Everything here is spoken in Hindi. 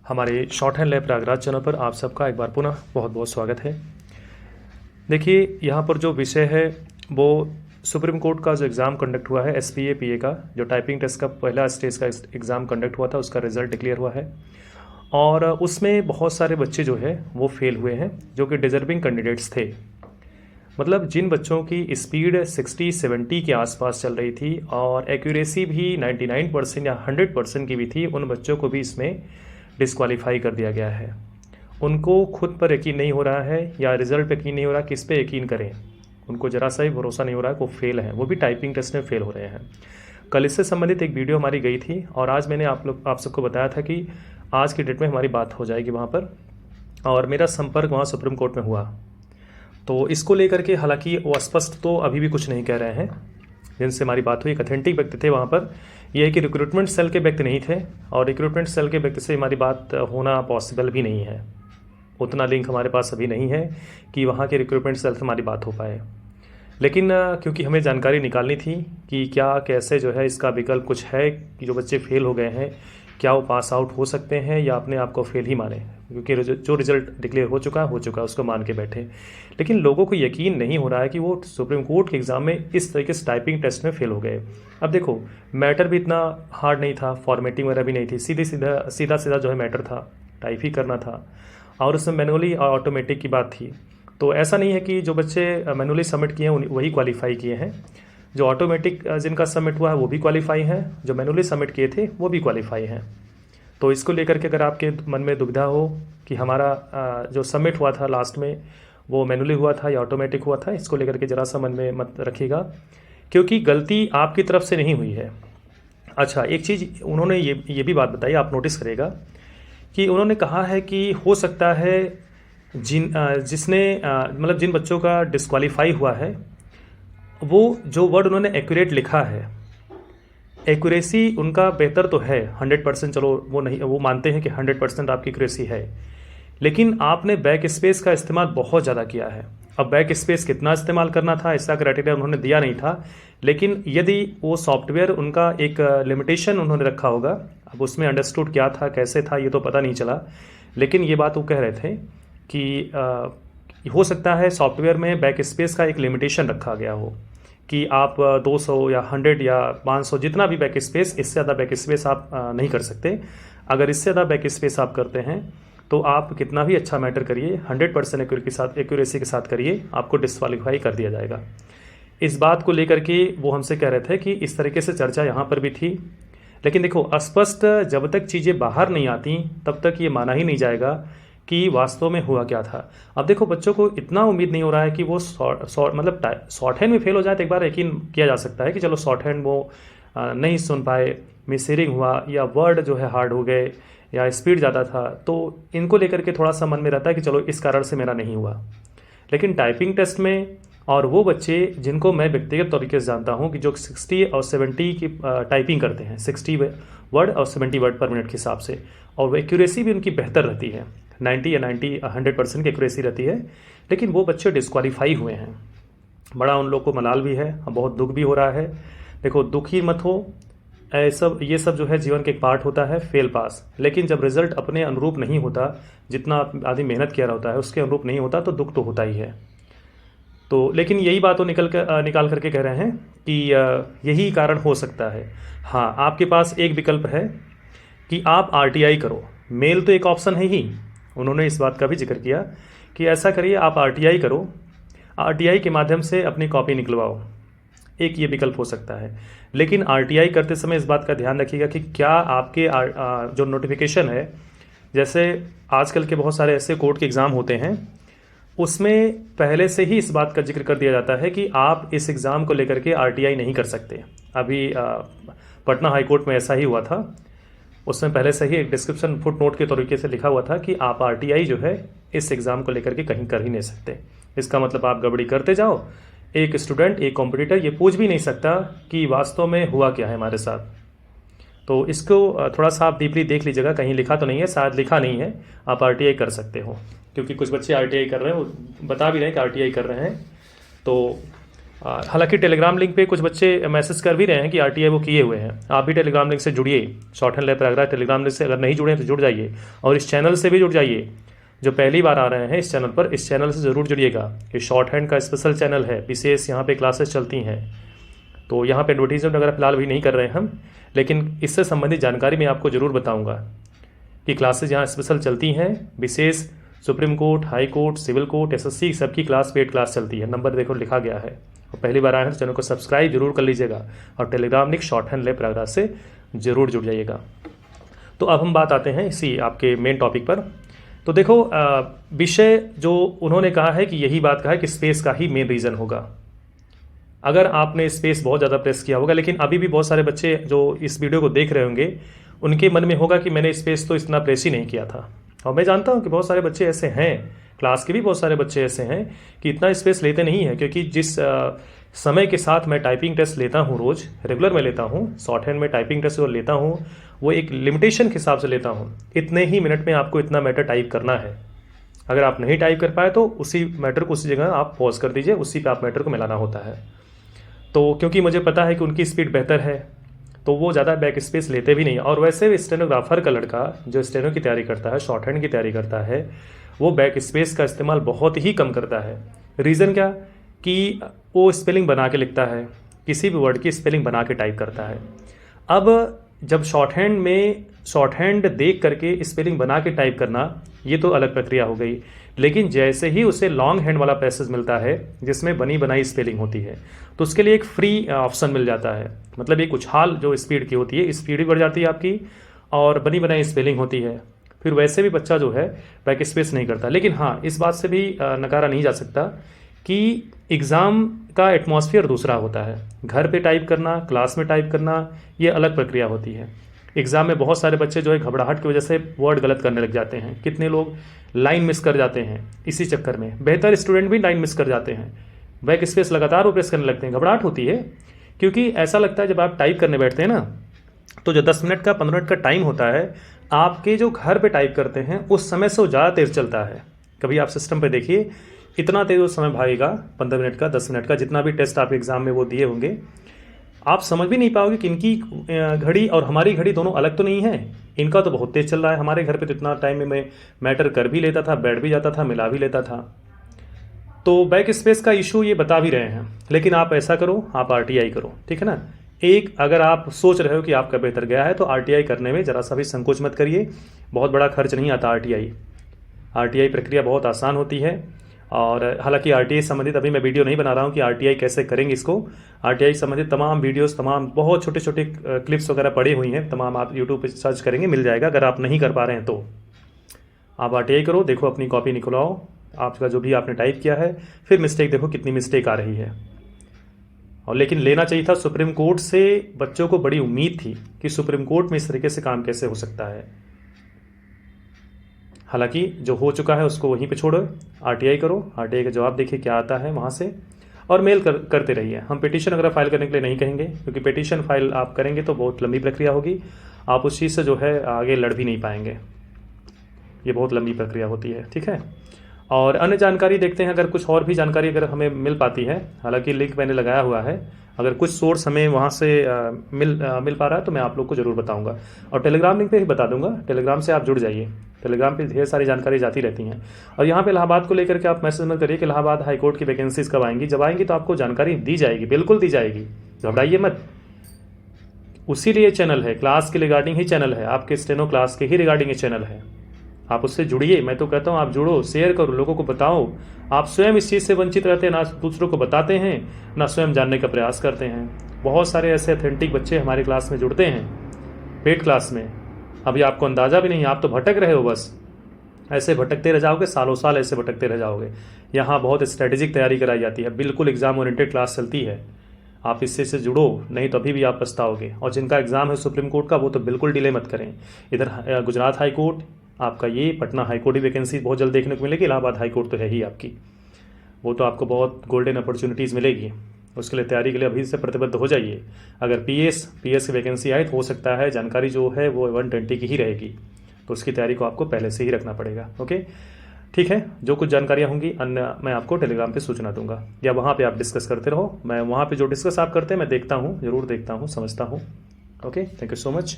हमारे short hand lab Prayagraj channel पर आप सबका एक बार पुनः बहुत बहुत स्वागत है। देखिए, यहाँ पर जो विषय है वो सुप्रीम कोर्ट का जो एग्ज़ाम कंडक्ट हुआ है SPA PA का, जो टाइपिंग टेस्ट का पहला स्टेज का एग्ज़ाम कंडक्ट हुआ था, उसका रिजल्ट डिक्लेयर हुआ है और उसमें बहुत सारे बच्चे जो है वो फेल हुए हैं जो कि डिज़र्विंग कैंडिडेट्स थे। मतलब जिन बच्चों की स्पीड 60-70 के आसपास चल रही थी और एक्यूरेसी भी 99% या 100% की भी थी, उन बच्चों को भी इसमें डिस्क्वालीफाई कर दिया गया है। उनको खुद पर यकीन नहीं हो रहा है या रिज़ल्ट पे यकीन नहीं हो रहा, किस पे यकीन करें। उनको ज़रा सा भी भरोसा नहीं हो रहा है, वो फेल हैं, वो भी टाइपिंग टेस्ट में फेल हो रहे हैं। कल इससे संबंधित एक वीडियो हमारी गई थी और आज मैंने आप सबको बताया था कि आज की डेट में हमारी बात हो जाएगी वहाँ पर, और मेरा संपर्क वहाँ सुप्रीम कोर्ट में हुआ। तो इसको लेकर के हालांकि वो स्पष्ट तो अभी भी कुछ नहीं कह रहे हैं। जिनसे हमारी बात हुई एक अथेंटिक व्यक्ति थे वहाँ पर। यह है कि रिक्रूटमेंट सेल के व्यक्ति नहीं थे और रिक्रूटमेंट सेल के व्यक्ति से हमारी बात होना पॉसिबल भी नहीं है। उतना लिंक हमारे पास अभी नहीं है कि वहाँ के रिक्रूटमेंट सेल से हमारी बात हो पाए। लेकिन क्योंकि हमें जानकारी निकालनी थी कि क्या कैसे जो है इसका विकल्प कुछ है कि जो बच्चे फेल हो गए हैं क्या वो पास आउट हो सकते हैं या अपने आप को फेल ही माने, क्योंकि जो रिजल्ट डिक्लेयर हो चुका है उसको मान के बैठे। लेकिन लोगों को यकीन नहीं हो रहा है कि वो सुप्रीम कोर्ट के एग्ज़ाम में इस तरीके से टाइपिंग टेस्ट में फेल हो गए। अब देखो, मैटर भी इतना हार्ड नहीं था, फॉर्मेटिंग वगैरह भी नहीं थी, सीधा जो है मैटर था, टाइप ही करना था और उसमें मैनुअली और ऑटोमेटिक की बात थी। तो ऐसा नहीं है कि जो बच्चे मैनुअली सबमिट किए हैं वही क्वालिफाई किए हैं, जो ऑटोमेटिक जिनका सबमिट हुआ है वो भी क्वालिफाई हैं, जो मैनुअली सबमिट किए थे वो भी क्वालिफाई हैं। तो इसको लेकर के अगर आपके मन में दुविधा हो कि हमारा जो सबमिट हुआ था लास्ट में वो मैनुअली हुआ था या ऑटोमेटिक हुआ था, इसको लेकर के ज़रा सा मन में मत रखिएगा, क्योंकि गलती आपकी तरफ से नहीं हुई है। अच्छा, एक चीज़ उन्होंने ये भी बात बताई, आप नोटिस करेगा कि उन्होंने कहा है कि हो सकता है मतलब जिन बच्चों का डिस्क्वालीफाई हुआ है वो जो वर्ड उन्होंने एक्यूरेट लिखा है, एक्यूरेसी उनका बेहतर तो है 100%, चलो वो मानते हैं कि 100% आपकी एक्यूरेसी है, लेकिन आपने बैक स्पेस का इस्तेमाल बहुत ज़्यादा किया है। अब बैक स्पेस कितना इस्तेमाल करना था ऐसा क्राइटेरिया उन्होंने दिया नहीं था, लेकिन यदि वो सॉफ्टवेयर उनका एक लिमिटेशन उन्होंने रखा होगा, अब उसमें अंडरस्टूड क्या था कैसे था ये तो पता नहीं चला, लेकिन ये बात वो कह रहे थे कि हो सकता है सॉफ्टवेयर में बैक स्पेस का एक लिमिटेशन रखा गया हो कि आप 200 या 100 या 500 जितना भी बैक स्पेस, इससे ज़्यादा बैक स्पेस आप नहीं कर सकते। अगर इससे ज़्यादा बैक स्पेस आप करते हैं तो आप कितना भी अच्छा मैटर करिए 100% एक्यूरेसी के साथ करिए, आपको डिस्क्वालीफाई कर दिया जाएगा। इस बात को लेकर के वो हमसे कह रहे थे कि इस तरीके से चर्चा यहाँ पर भी थी, लेकिन देखो स्पष्ट जब तक चीज़ें बाहर नहीं आती तब तक ये माना ही नहीं जाएगा कि वास्तव में हुआ क्या था। अब देखो, बच्चों को इतना उम्मीद नहीं हो रहा है कि वो शॉर्ट हैंड में फेल हो जाए तो एक बार यकीन किया जा सकता है कि चलो शॉर्ट हैंड वो नहीं सुन पाए, मिसहीयरिंग हुआ या वर्ड जो है हार्ड हो गए या स्पीड ज़्यादा था, तो इनको लेकर के थोड़ा सा मन में रहता है कि चलो इस कारण से मेरा नहीं हुआ। लेकिन टाइपिंग टेस्ट में और वो बच्चे जिनको मैं व्यक्तिगत तरीके से जानता हूँ कि जो 60 और 70 की टाइपिंग करते हैं, 60 वर्ड और 70 वर्ड पर मिनट के हिसाब से, और वो एक्यूरेसी भी उनकी बेहतर रहती है, 90 या 100% की एक्यूरेसी रहती है, लेकिन वो बच्चे डिस्क्वालीफाई हुए हैं। बड़ा उन लोग को मलाल भी है, बहुत दुख भी हो रहा है। देखो, दुखी मत हो, ये सब जो है जीवन के एक पार्ट होता है, फेल पास, लेकिन जब रिजल्ट अपने अनुरूप नहीं होता, जितना आदमी मेहनत किया होता है उसके अनुरूप नहीं होता तो दुख तो होता ही है। तो लेकिन यही बात वो निकाल करके कह रहे हैं कि यही कारण हो सकता है। हाँ, आपके पास एक विकल्प है कि आप RTI करो, मेल तो एक ऑप्शन है ही। उन्होंने इस बात का भी जिक्र किया कि ऐसा करिए, आप RTI करो, RTI के माध्यम से अपनी कॉपी निकलवाओ, एक ये विकल्प हो सकता है। लेकिन RTI करते समय इस बात का ध्यान रखिएगा कि क्या आपके जो नोटिफिकेशन है, जैसे आजकल के बहुत सारे ऐसे कोर्ट के एग्ज़ाम होते हैं, उसमें पहले से ही इस बात का जिक्र कर दिया जाता है कि आप इस एग्ज़ाम को लेकर के RTI नहीं कर सकते। अभी पटना हाई कोर्ट में ऐसा ही हुआ था, उसमें पहले से ही एक डिस्क्रिप्शन फुट नोट के तरीके से लिखा हुआ था कि आप RTI जो है इस एग्ज़ाम को लेकर के कहीं कर ही नहीं सकते। इसका मतलब आप गड़बड़ी करते जाओ, एक स्टूडेंट, एक कॉम्पिटिटर ये पूछ भी नहीं सकता कि वास्तव में हुआ क्या है हमारे साथ। तो इसको थोड़ा सा आप डीपली देख लीजिएगा, कहीं लिखा तो नहीं है, शायद लिखा नहीं है, आप RTI कर सकते हो, क्योंकि कुछ बच्चे RTI कर रहे हैं, वो बता भी रहे हैं कि RTI कर रहे हैं। तो हालांकि टेलीग्राम लिंक पे कुछ बच्चे मैसेज कर भी रहे हैं कि आरटीआई वो किए हुए हैं। आप भी टेलीग्राम लिंक से जुड़िए, short hand lab Prayagraj Telegram link से अगर नहीं जुड़े हैं तो जुड़ जाइए, और इस चैनल से भी जुड़ जाइए। जो पहली बार आ रहे हैं इस चैनल पर, इस चैनल से ज़रूर जुड़िएगा। ये शॉर्ट हैंड का स्पेशल चैनल है, विशेष यहाँ पे क्लासेस चलती हैं। तो यहाँ पे एडवर्टीजमेंट वगैरह फिलहाल भी नहीं कर रहे हैं हम, लेकिन इससे संबंधित जानकारी मैं आपको ज़रूर बताऊँगा कि क्लासेज यहाँ स्पेशल चलती हैं। विशेष supreme court, high court, civil court, SSC सबकी क्लास, पेड क्लास चलती है। नंबर देखो लिखा गया है। और पहली बार आए हैं तो चैनल को सब्सक्राइब जरूर कर लीजिएगा, और Telegram link short hand lab Prayagraj से ज़रूर जुड़ जाइएगा। तो अब हम बात आते हैं इसी आपके मेन टॉपिक पर। तो देखो, विषय जो उन्होंने कहा है कि यही बात कहा है कि स्पेस का ही मेन रीज़न होगा। अगर आपने स्पेस बहुत ज़्यादा प्रेस किया होगा, लेकिन अभी भी बहुत सारे बच्चे जो इस वीडियो को देख रहे होंगे उनके मन में होगा कि मैंने स्पेस तो इतना प्रेस ही नहीं किया था। और मैं जानता हूँ कि बहुत सारे बच्चे ऐसे हैं, क्लास के भी बहुत सारे बच्चे ऐसे हैं कि इतना स्पेस लेते नहीं हैं, क्योंकि जिस समय के साथ मैं टाइपिंग टेस्ट लेता हूँ, रोज़ रेगुलर में लेता हूँ, शॉर्ट हैंड में टाइपिंग टेस्ट जो लेता हूँ वो एक लिमिटेशन के हिसाब से लेता हूँ। इतने ही मिनट में आपको इतना मैटर टाइप करना है। अगर आप नहीं टाइप कर पाए तो उसी मैटर को उसी जगह आप पॉज कर दीजिए, उसी पे आप मैटर को मिलाना होता है। तो क्योंकि मुझे पता है कि उनकी स्पीड बेहतर है तो वो ज़्यादा बैक स्पेस लेते भी नहीं। और वैसे भी स्टेनोग्राफर का लड़का जो स्टेनो की तैयारी करता है, शॉर्ट हैंड की तैयारी करता है, वो बैक स्पेस का इस्तेमाल बहुत ही कम करता है। रीज़न क्या कि वो स्पेलिंग बना के लिखता है, किसी भी वर्ड की स्पेलिंग बना के टाइप करता है। अब जब शॉर्ट हैंड में शॉर्ट हैंड देख करके स्पेलिंग बना के टाइप करना, ये तो अलग प्रक्रिया हो गई। लेकिन जैसे ही उसे लॉन्ग हैंड वाला पैसेज मिलता है जिसमें बनी बनाई स्पेलिंग होती है, तो उसके लिए एक फ्री ऑप्शन मिल जाता है। मतलब एक उछाल जो स्पीड की होती है, स्पीड भी बढ़ जाती है आपकी, और बनी बनाई स्पेलिंग होती है। फिर वैसे भी बच्चा जो है बैक स्पेस नहीं करता। लेकिन हाँ, इस बात से भी नकारा नहीं जा सकता कि एग्ज़ाम का एटमॉस्फेयर दूसरा होता है। घर पे टाइप करना, क्लास में टाइप करना, ये अलग प्रक्रिया होती है। एग्ज़ाम में बहुत सारे बच्चे जो है घबराहट की वजह से वर्ड गलत करने लग जाते हैं। कितने लोग लाइन मिस कर जाते हैं इसी चक्कर में। बेहतर स्टूडेंट भी लाइन मिस कर जाते हैं, बैक स्पेस लगातार वो प्रेस करने लगते हैं। घबराहट होती है क्योंकि ऐसा लगता है जब आप टाइप करने बैठते हैं ना, तो जो 10 मिनट का 15 मिनट का टाइम होता है आपके जो घर पे टाइप करते हैं उस समय से वो ज़्यादा तेज़ चलता है। कभी आप सिस्टम पे देखिए, इतना तेज़ वो समय भागेगा 15 मिनट का, 10 मिनट का, जितना भी टेस्ट आप एग्ज़ाम में वो दिए होंगे, आप समझ भी नहीं पाओगे कि इनकी घड़ी और हमारी घड़ी दोनों अलग तो नहीं है। इनका तो बहुत तेज़ चल रहा है, हमारे घर पे तो इतना टाइम में मैं मैटर कर भी लेता था, बैठ भी जाता था, मिला भी लेता था। तो बैक स्पेस का इशू ये बता भी रहे हैं। लेकिन आप ऐसा करो, आप आरटीआई करो, ठीक है ना। एक अगर आप सोच रहे हो कि आपका बेहतर गया है तो आरटीआई करने में ज़रा सा भी संकोच मत करिए। बहुत बड़ा खर्च नहीं आता आरटीआई प्रक्रिया बहुत आसान होती है। और हालांकि आरटीआई संबंधित अभी मैं वीडियो नहीं बना रहा हूं कि आरटीआई कैसे करेंगे इसको। आरटीआई संबंधित तमाम वीडियोस, तमाम बहुत छोटे छोटे क्लिप्स वगैरह पड़ी हुई हैं, तमाम आप यूट्यूब पे सर्च करेंगे मिल जाएगा। अगर आप नहीं कर पा रहे हैं तो आप आरटीआई करो, देखो अपनी कॉपी निकलवाओ आपका जो भी आपने टाइप किया है, फिर मिस्टेक देखो कितनी मिस्टेक आ रही है। और लेकिन लेना चाहिए था। सुप्रीम कोर्ट से बच्चों को बड़ी उम्मीद थी कि सुप्रीम कोर्ट में इस तरीके से काम कैसे हो सकता है। हालांकि जो हो चुका है उसको वहीं पे छोड़ो, आरटीआई करो, आरटीआई का जवाब देखिए क्या आता है वहाँ से, और मेल करते रहिए। हम पिटीशन वगैरह फाइल करने के लिए नहीं कहेंगे, क्योंकि पिटीशन फाइल आप करेंगे तो बहुत लंबी प्रक्रिया होगी, आप उस चीज़ से जो है आगे लड़ भी नहीं पाएंगे, ये बहुत लंबी प्रक्रिया होती है, ठीक है। और अन्य जानकारी देखते हैं, अगर कुछ और भी जानकारी अगर हमें मिल पाती है, हालांकि लिंक मैंने लगाया हुआ है, अगर कुछ सोर्स हमें वहाँ से मिल पा रहा है तो मैं आप लोग को ज़रूर बताऊंगा। और टेलीग्राम लिंक पे ही बता दूंगा, टेलीग्राम से आप जुड़ जाइए, टेलीग्राम पे ढेर सारी जानकारी जाती रहती हैं। और यहाँ पे इलाहाबाद को लेकर के आप मैसेज मत करिए कि इलाहाबाद हाईकोर्ट की वैकेंसीज कब आएंगी। जब आएंगी तो आपको जानकारी दी जाएगी, बिल्कुल दी जाएगी, घबराइए मत। उसी लिए चैनल है, क्लास के रिगार्डिंग ही चैनल है, आपके स्टेनो क्लास के ही रिगार्डिंग ये चैनल है। आप उससे जुड़िए, मैं तो कहता हूँ आप जुड़ो, शेयर करो, लोगों को बताओ। आप स्वयं इस चीज़ से वंचित रहते हैं, ना दूसरों को बताते हैं, ना स्वयं जानने का प्रयास करते हैं। बहुत सारे ऐसे ऑथेंटिक बच्चे हमारे क्लास में जुड़ते हैं, पेड क्लास में, अभी आपको अंदाज़ा भी नहीं, आप तो भटक रहे हो, बस ऐसे भटकते रह जाओगे, सालों साल ऐसे भटकते रह जाओगे। यहाँ बहुत स्ट्रेटेजिक तैयारी कराई जाती है, बिल्कुल एग्जाम ओरिएंटेड क्लास चलती है। आप इससे से जुड़ो, नहीं तो अभी भी आप पछताओगे। और जिनका एग्जाम है सुप्रीम कोर्ट का, वो तो बिल्कुल डिले मत करें। इधर गुजरात हाई कोर्ट आपका, ये पटना हाई कोर्ट की वैकेंसी बहुत जल्द देखने को मिलेगी। इलाहाबाद हाई कोर्ट तो है ही आपकी, वो तो आपको बहुत गोल्डन अपॉर्चुनिटीज़ मिलेगी। उसके लिए तैयारी के लिए अभी से प्रतिबद्ध हो जाइए। अगर पीएस की वैकेंसी आए तो हो सकता है जानकारी जो है वो 120 की ही रहेगी, तो उसकी तैयारी को आपको पहले से ही रखना पड़ेगा। ओके, ठीक है, जो कुछ जानकारियाँ होंगी अन्य मैं आपको टेलीग्राम पे सूचना दूंगा, या वहाँ पे आप डिस्कस करते रहो। मैं वहाँ पे जो डिस्कस आप करते हैं मैं देखता हूँ, ज़रूर देखता हूँ, समझता हूँ। Okay, thank you so much.